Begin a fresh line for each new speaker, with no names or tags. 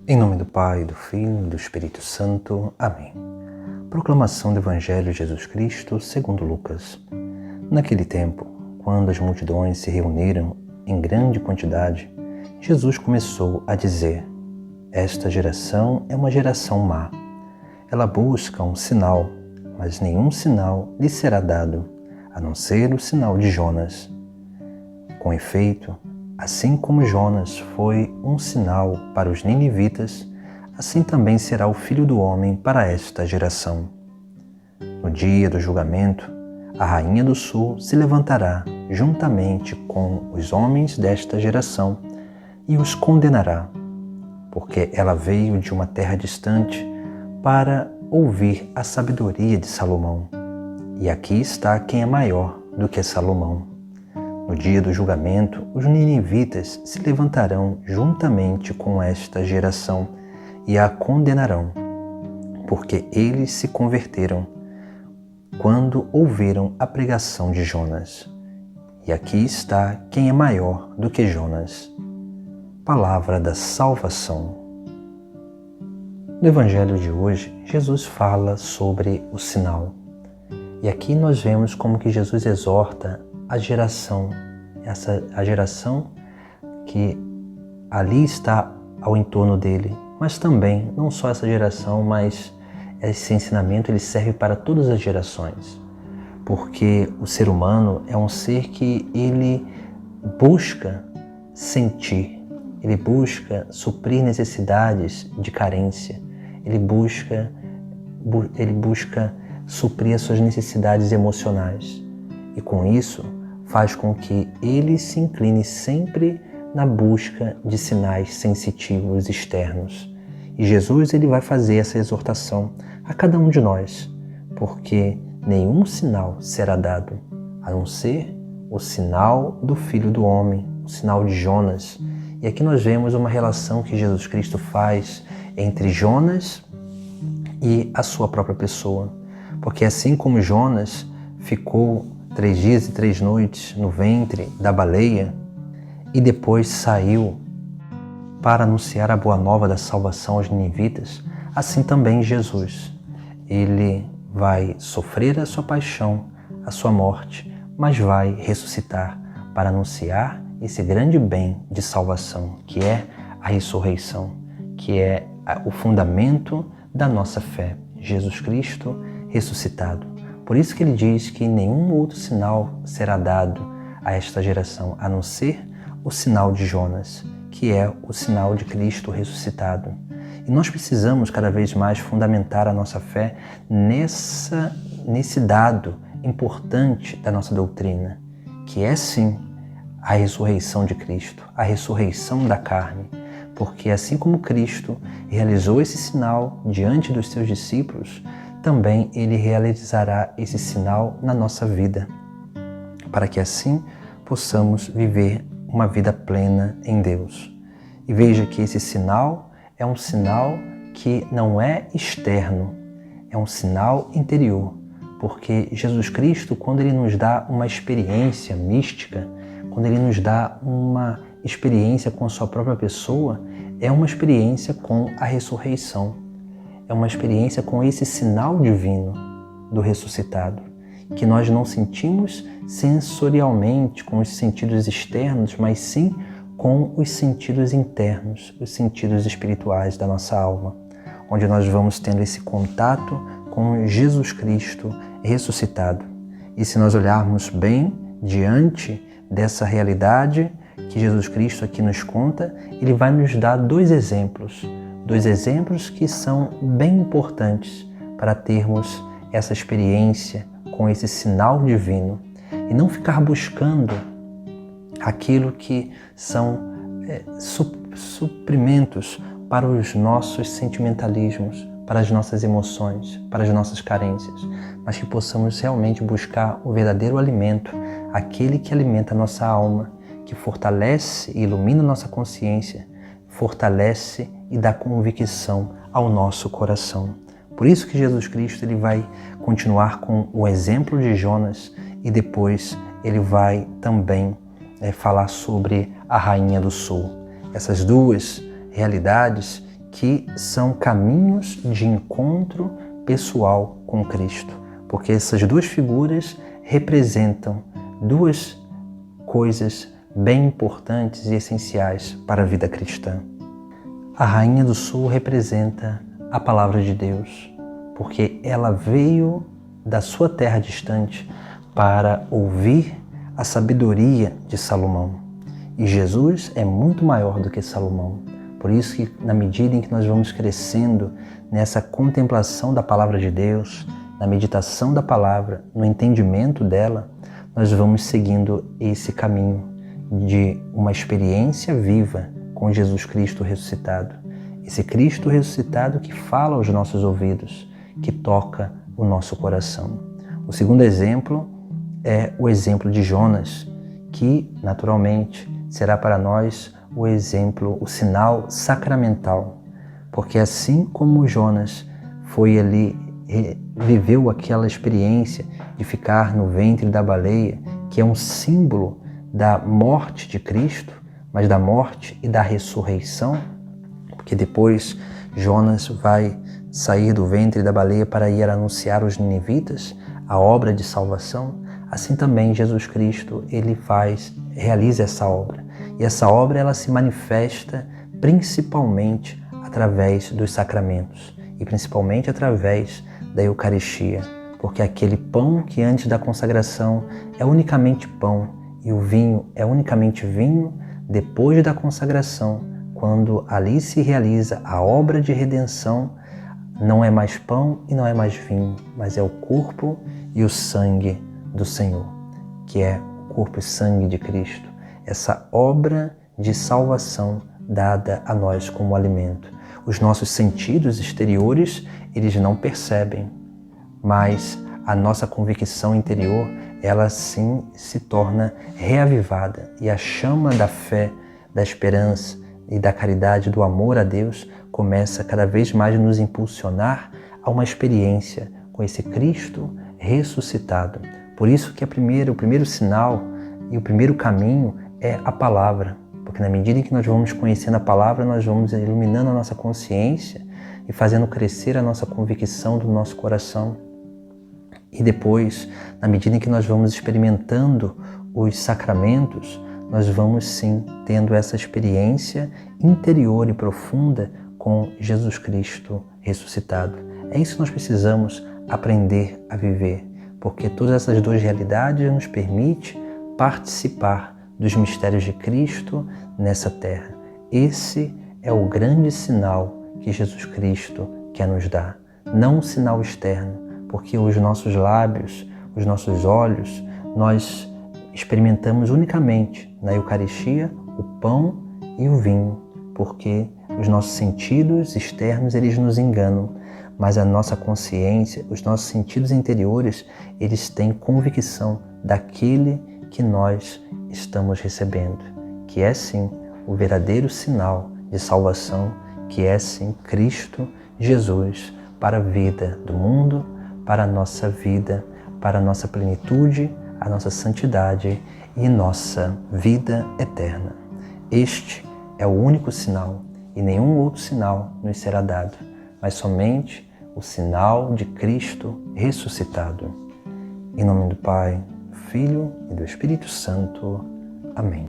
Em nome do Pai, do Filho e do Espírito Santo. Amém. Proclamação do Evangelho de Jesus Cristo segundo Lucas. Naquele tempo, quando as multidões se reuniram em grande quantidade, Jesus começou a dizer: Esta geração é uma geração má. Ela busca um sinal, mas nenhum sinal lhe será dado, a não ser o sinal de Jonas. Com efeito, assim como Jonas foi um sinal para os ninivitas, assim também será o Filho do Homem para esta geração. No dia do julgamento, a rainha do sul se levantará juntamente com os homens desta geração e os condenará, porque ela veio de uma terra distante para ouvir a sabedoria de Salomão. E aqui está quem é maior do que Salomão. No dia do julgamento, os ninivitas se levantarão juntamente com esta geração e a condenarão, porque eles se converteram quando ouviram a pregação de Jonas. E aqui está quem é maior do que Jonas. Palavra da salvação. No Evangelho de hoje, Jesus fala sobre o sinal. E aqui nós vemos como que Jesus exorta a geração que ali está ao entorno dele, mas também, não só essa geração, mas esse ensinamento ele serve para todas as gerações, porque o ser humano é um ser que ele busca sentir, ele busca suprir necessidades de carência, ele busca suprir as suas necessidades emocionais, e com isso faz com que ele se incline sempre na busca de sinais sensitivos externos. E Jesus ele vai fazer essa exortação a cada um de nós, porque nenhum sinal será dado, a não ser o sinal do Filho do Homem, o sinal de Jonas. E aqui nós vemos uma relação que Jesus Cristo faz entre Jonas e a sua própria pessoa. Porque assim como Jonas ficou 3 dias e 3 noites no ventre da baleia e depois saiu para anunciar a boa nova da salvação aos ninivitas, assim também Jesus. Ele vai sofrer a sua paixão, a sua morte, mas vai ressuscitar para anunciar esse grande bem de salvação, que é a ressurreição, que é o fundamento da nossa fé, Jesus Cristo ressuscitado. Por isso que ele diz que nenhum outro sinal será dado a esta geração, a não ser o sinal de Jonas, que é o sinal de Cristo ressuscitado. E nós precisamos cada vez mais fundamentar a nossa fé nesse dado importante da nossa doutrina, que é sim a ressurreição de Cristo, a ressurreição da carne. Porque assim como Cristo realizou esse sinal diante dos seus discípulos, também ele realizará esse sinal na nossa vida, para que assim possamos viver uma vida plena em Deus. E veja que esse sinal é um sinal que não é externo, é um sinal interior, porque Jesus Cristo, quando ele nos dá uma experiência mística, quando ele nos dá uma experiência com a sua própria pessoa, é uma experiência com a ressurreição. É uma experiência com esse sinal divino do ressuscitado, que nós não sentimos sensorialmente com os sentidos externos, mas sim com os sentidos internos, os sentidos espirituais da nossa alma, onde nós vamos tendo esse contato com Jesus Cristo ressuscitado. E se nós olharmos bem diante dessa realidade que Jesus Cristo aqui nos conta, ele vai nos dar 2 exemplos que são bem importantes para termos essa experiência com esse sinal divino e não ficar buscando aquilo que são suprimentos para os nossos sentimentalismos, para as nossas emoções, para as nossas carências, mas que possamos realmente buscar o verdadeiro alimento, aquele que alimenta a nossa alma, que fortalece e ilumina a nossa consciência, fortalece e dá convicção ao nosso coração. Por isso que Jesus Cristo ele vai continuar com o exemplo de Jonas e depois ele vai também falar sobre a Rainha do Sul. Essas duas realidades que são caminhos de encontro pessoal com Cristo, porque essas duas figuras representam duas coisas bem importantes e essenciais para a vida cristã. A Rainha do Sul representa a Palavra de Deus, porque ela veio da sua terra distante para ouvir a sabedoria de Salomão. E Jesus é muito maior do que Salomão. Por isso que, na medida em que nós vamos crescendo nessa contemplação da Palavra de Deus, na meditação da Palavra, no entendimento dela, nós vamos seguindo esse caminho de uma experiência viva com Jesus Cristo ressuscitado. Esse Cristo ressuscitado que fala aos nossos ouvidos, que toca o nosso coração. O segundo exemplo é o exemplo de Jonas, que naturalmente será para nós o exemplo, o sinal sacramental, porque assim como Jonas foi ali, viveu aquela experiência de ficar no ventre da baleia, que é um símbolo da morte de Cristo, mas da morte e da ressurreição, porque depois Jonas vai sair do ventre da baleia para ir anunciar aos ninivitas a obra de salvação. Assim também Jesus Cristo, ele realiza essa obra. E essa obra ela se manifesta principalmente através dos sacramentos e principalmente através da Eucaristia, porque aquele pão que antes da consagração é unicamente pão e o vinho é unicamente vinho, depois da consagração, quando ali se realiza a obra de redenção, não é mais pão e não é mais vinho, mas é o corpo e o sangue do Senhor, que é o corpo e sangue de Cristo, essa obra de salvação dada a nós como alimento. Os nossos sentidos exteriores, eles não percebem, mas a nossa convicção interior, ela sim se torna reavivada e a chama da fé, da esperança e da caridade, do amor a Deus, começa cada vez mais a nos impulsionar a uma experiência com esse Cristo ressuscitado. Por isso que o primeiro sinal e o primeiro caminho é a palavra, porque na medida em que nós vamos conhecendo a palavra, nós vamos iluminando a nossa consciência e fazendo crescer a nossa convicção do nosso coração. E depois, na medida em que nós vamos experimentando os sacramentos, nós vamos sim tendo essa experiência interior e profunda com Jesus Cristo ressuscitado. É isso que nós precisamos aprender a viver, porque todas essas duas realidades nos permitem participar dos mistérios de Cristo nessa terra. Esse é o grande sinal que Jesus Cristo quer nos dar, não um sinal externo, porque os nossos lábios, os nossos olhos, nós experimentamos unicamente na Eucaristia o pão e o vinho, porque os nossos sentidos externos eles nos enganam, mas a nossa consciência, os nossos sentidos interiores, eles têm convicção daquele que nós estamos recebendo, que é sim o verdadeiro sinal de salvação, que é sim Cristo Jesus para a vida do mundo, para a nossa vida, para a nossa plenitude, a nossa santidade e nossa vida eterna. Este é o único sinal e nenhum outro sinal nos será dado, mas somente o sinal de Cristo ressuscitado. Em nome do Pai, do Filho e do Espírito Santo. Amém.